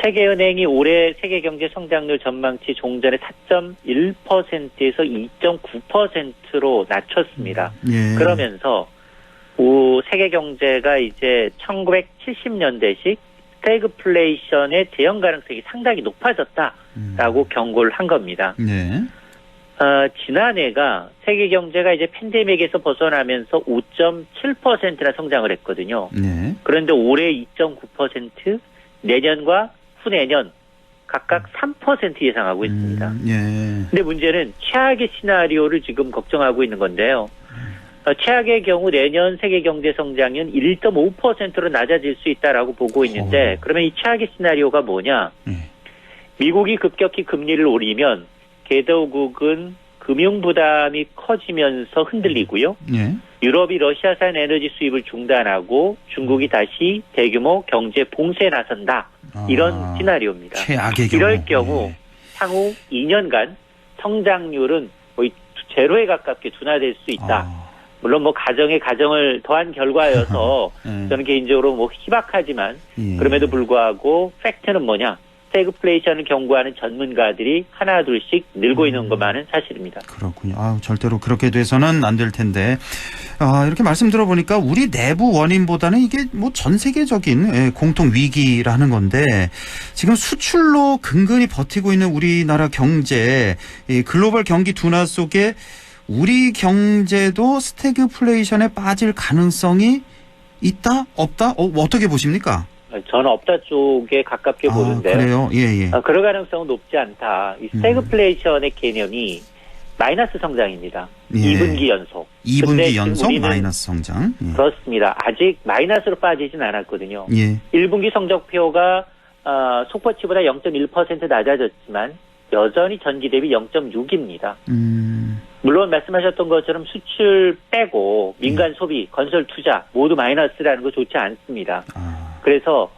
세계은행이 올해 세계 경제 성장률 전망치 종전에 4.1%에서 2.9%로 낮췄습니다. 예. 그러면서 세계 경제가 이제 1970년대식 스태그플레이션의 재현 가능성이 상당히 높아졌다라고 경고를 한 겁니다. 네. 지난해가 세계 경제가 이제 팬데믹에서 벗어나면서 5.7%나 성장을 했거든요. 네. 그런데 올해 2.9%, 내년과 후내년 각각 3% 예상하고 있습니다. 예. 근데 문제는 최악의 시나리오를 지금 걱정하고 있는 건데요. 최악의 경우 내년 세계 경제 성장률은 1.5%로 낮아질 수 있다라고 보고 있는데, 그러면 이 최악의 시나리오가 뭐냐? 미국이 급격히 금리를 올리면 개도국은 금융 부담이 커지면서 흔들리고요. 예. 유럽이 러시아산 에너지 수입을 중단하고 중국이 다시 대규모 경제 봉쇄에 나선다. 이런 시나리오입니다. 최악의 경우. 이럴 경우 향후 2년간 성장률은 거의 제로에 가깝게 둔화될 수 있다. 물론 뭐 가정을 더한 결과여서 저는 개인적으로 뭐 희박하지만 그럼에도 불구하고 팩트는 뭐냐? 스태그플레이션을 경고하는 전문가들이 하나 둘씩 늘고 있는 것만은 사실입니다. 그렇군요. 절대로 그렇게 돼서는 안 될 텐데. 이렇게 말씀 들어보니까 우리 내부 원인보다는 이게 뭐 전 세계적인 공통 위기라는 건데, 지금 수출로 근근히 버티고 있는 우리나라 경제, 이 글로벌 경기 둔화 속에 우리 경제도 스태그플레이션에 빠질 가능성이 있다? 없다? 어떻게 보십니까? 저는 없다 쪽에 가깝게 보는데요. 그래요? 예. 그럴 가능성은 높지 않다. 이 스태그플레이션의 개념이 마이너스 성장입니다. 예. 2분기 연속. 2분기 연속 마이너스 성장. 예. 그렇습니다. 아직 마이너스로 빠지진 않았거든요. 예. 1분기 성적표가 속보치보다 0.1% 낮아졌지만 여전히 전기 대비 0.6입니다. 물론 말씀하셨던 것처럼 수출 빼고 민간 소비, 건설 투자 모두 마이너스라는 거 좋지 않습니다. 그래서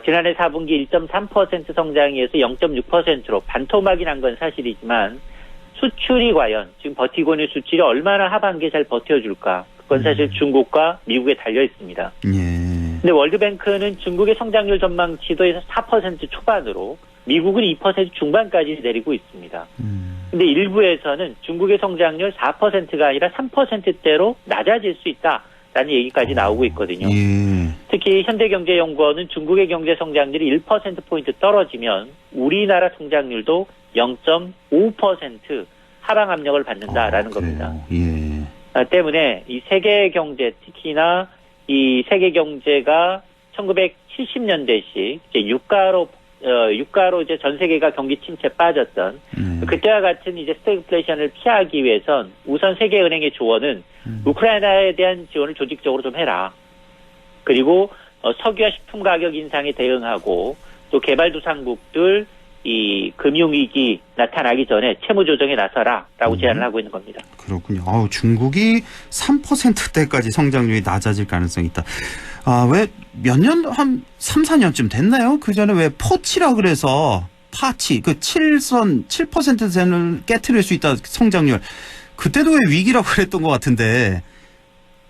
지난해 4분기 1.3% 성장에서 0.6%로 반토막이 난 건 사실이지만, 수출이 과연 지금 버티고 있는 수출이 얼마나 하반기에 잘 버텨줄까? 그건 사실 중국과 미국에 달려 있습니다. 근데 월드뱅크는 중국의 성장률 전망치도에서 4% 초반으로, 미국은 2% 중반까지 내리고 있습니다. 근데 일부에서는 중국의 성장률 4%가 아니라 3%대로 낮아질 수 있다라는 얘기까지 나오고 있거든요. 특히 현대경제연구원은 중국의 경제 성장률이 1%포인트 떨어지면 우리나라 성장률도 0.5% 하방 압력을 받는다라는 겁니다. 때문에 이 세계 경제, 특히나 이 세계 경제가 1970년대식 이제 유가로 이제 전 세계가 경기 침체에 빠졌던 그때와 같은 이제 스태그플레이션을 피하기 위해선 우선 세계은행의 조언은 우크라이나에 대한 지원을 조직적으로 좀 해라. 그리고 석유와 식품 가격 인상에 대응하고, 또 개발도상국들 이 금융위기 나타나기 전에 채무 조정에 나서라라고 제안을 하고 있는 겁니다. 그렇군요. 중국이 3%대까지 성장률이 낮아질 가능성이 있다. 왜 몇 년, 한 3, 4년쯤 됐나요? 그 전에 왜 포치라 그래서 파치, 그 7%를 깨트릴 수 있다, 성장률. 그때도 왜 위기라고 그랬던 것 같은데,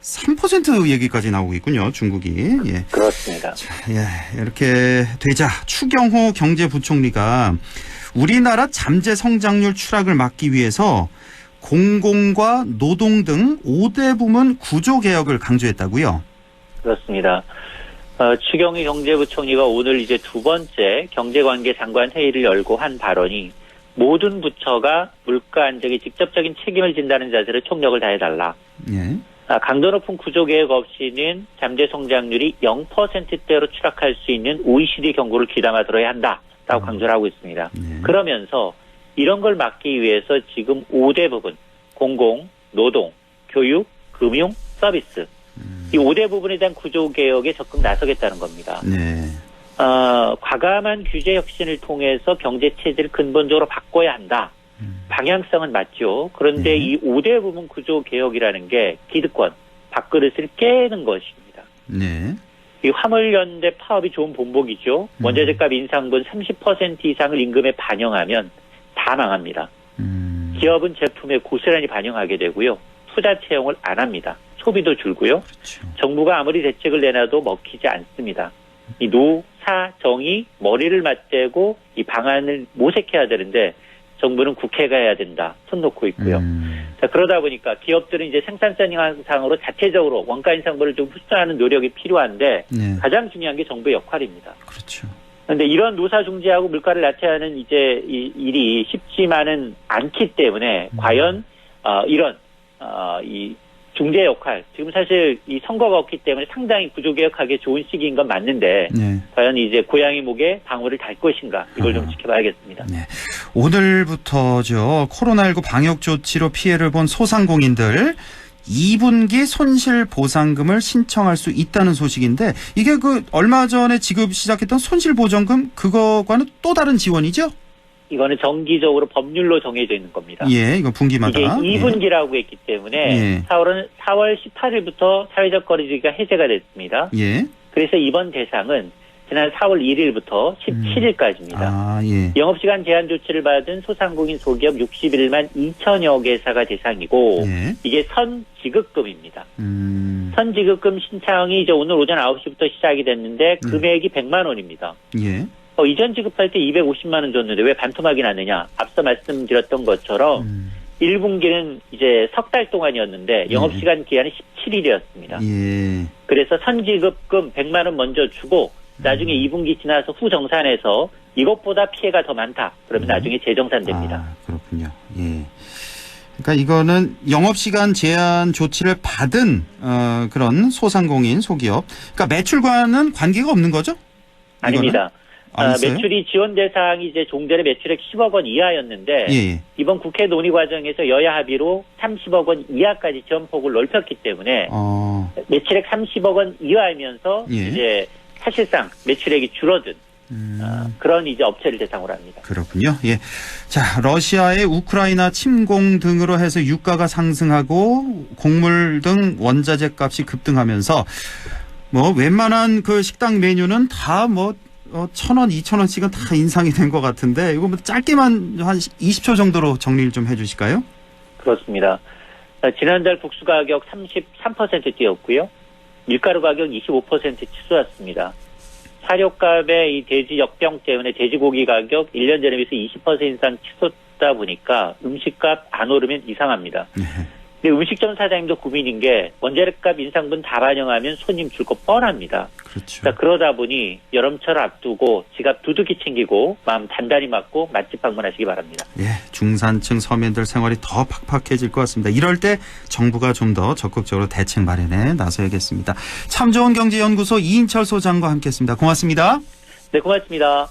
3% 얘기까지 나오고 있군요, 중국이. 예. 그렇습니다. 이렇게 되자 추경호 경제부총리가 우리나라 잠재 성장률 추락을 막기 위해서 공공과 노동 등 5대 부문 구조 개혁을 강조했다고요? 그렇습니다. 추경희 경제부총리가 오늘 이제 두 번째 경제관계 장관 회의를 열고 한 발언이 모든 부처가 물가 안정에 직접적인 책임을 진다는 자세로 총력을 다해달라. 예. 강도 높은 구조개혁 없이는 잠재 성장률이 0%대로 추락할 수 있는 OECD 경고를 귀담아 들어야 한다라고 강조를 하고 있습니다. 그러면서 이런 걸 막기 위해서 지금 5대 부분, 공공, 노동, 교육, 금융, 서비스 이 5대 부분에 대한 구조개혁에 적극 나서겠다는 겁니다. 네. 과감한 규제 혁신을 통해서 경제체제를 근본적으로 바꿔야 한다. 방향성은 맞죠. 그런데 이 5대 부분 구조개혁이라는 게 기득권, 밥그릇을 깨는 것입니다. 네. 이 화물연대 파업이 좋은 본보기죠. 원자재값 인상분 30% 이상을 임금에 반영하면 다 망합니다. 기업은 제품에 고스란히 반영하게 되고요. 투자 채용을 안 합니다. 소비도 줄고요. 그렇죠. 정부가 아무리 대책을 내놔도 먹히지 않습니다. 이 노, 사, 정이 머리를 맞대고 이 방안을 모색해야 되는데 정부는 국회가 해야 된다. 손 놓고 있고요. 자, 그러다 보니까 기업들은 이제 생산성 향상으로 자체적으로 원가 인상분을 좀 흡수하는 노력이 필요한데 네. 가장 중요한 게 정부의 역할입니다. 그렇죠. 그런데 이런 노사 중재하고 물가를 나태하는 이제 이 일이 쉽지만은 않기 때문에 과연 이런 이 중재 역할, 지금 사실 이 선거가 없기 때문에 상당히 구조개혁하기 좋은 시기인 건 맞는데 네. 과연 이제 고양이 목에 방울을 달 것인가 이걸 좀 지켜봐야겠습니다. 네. 오늘부터죠. 코로나19 방역 조치로 피해를 본 소상공인들 2분기 손실 보상금을 신청할 수 있다는 소식인데 이게 그 얼마 전에 지급 시작했던 손실 보전금 그거와는 또 다른 지원이죠? 이거는 정기적으로 법률로 정해져 있는 겁니다. 예, 이거 분기마다. 이게 2분기라고 했기 때문에 예. 4월 18일부터 사회적 거리두기가 해제가 됐습니다. 예. 그래서 이번 대상은 지난 4월 1일부터 17일까지입니다. 아, 예. 영업시간 제한 조치를 받은 소상공인 소기업 61만 2천여 개사가 대상이고 예. 이게 선지급금입니다. 선지급금 신청이 이제 오늘 오전 9시부터 시작이 됐는데 금액이 100만 원입니다. 예. 이전 지급할 때 250만 원 줬는데 왜 반토막이 나느냐. 앞서 말씀드렸던 것처럼 1분기는 이제 석 달 동안이었는데 영업시간 기한이 17일이었습니다. 예. 그래서 선지급금 100만 원 먼저 주고 나중에 2분기 지나서 후정산해서 이것보다 피해가 더 많다. 그러면 나중에 재정산됩니다. 아, 그렇군요. 예. 그러니까 이거는 영업시간 제한 조치를 받은 그런 소상공인 소기업. 그러니까 매출과는 관계가 없는 거죠? 아닙니다. 안 했어요? 매출이 지원 대상이 이제 종전에 매출액 10억 원 이하였는데 예. 이번 국회 논의 과정에서 여야 합의로 30억 원 이하까지 지원폭을 넓혔기 때문에 매출액 30억 원 이하이면서 예. 이제 사실상 매출액이 줄어든 그런 이제 업체를 대상으로 합니다. 그렇군요. 예. 자, 러시아의 우크라이나 침공 등으로 해서 유가가 상승하고 곡물 등 원자재 값이 급등하면서 뭐 웬만한 그 식당 메뉴는 다 뭐 1,000원, 2,000원씩은 다 인상이 된 것 같은데 이거 뭐 짧게만 한 20초 정도로 정리를 좀 해주실까요? 그렇습니다. 지난달 국수 가격 33% 뛰었고요. 밀가루 가격 25% 치솟았습니다. 사료값의 이 돼지 역병 때문에 돼지고기 가격 1년 전에 비해서 20% 이상 치솟다 보니까 음식값 안 오르면 이상합니다. 근데 음식점 사장님도 고민인 게 원자재값 인상분 다 반영하면 손님 줄 거 뻔합니다. 그렇죠. 그러다 보니 여름철 앞두고 지갑 두둑이 챙기고 마음 단단히 먹고 맛집 방문하시기 바랍니다. 예, 중산층 서민들 생활이 더 팍팍해질 것 같습니다. 이럴 때 정부가 좀 더 적극적으로 대책 마련에 나서야겠습니다. 참 좋은 경제연구소 이인철 소장과 함께했습니다. 고맙습니다. 네, 고맙습니다.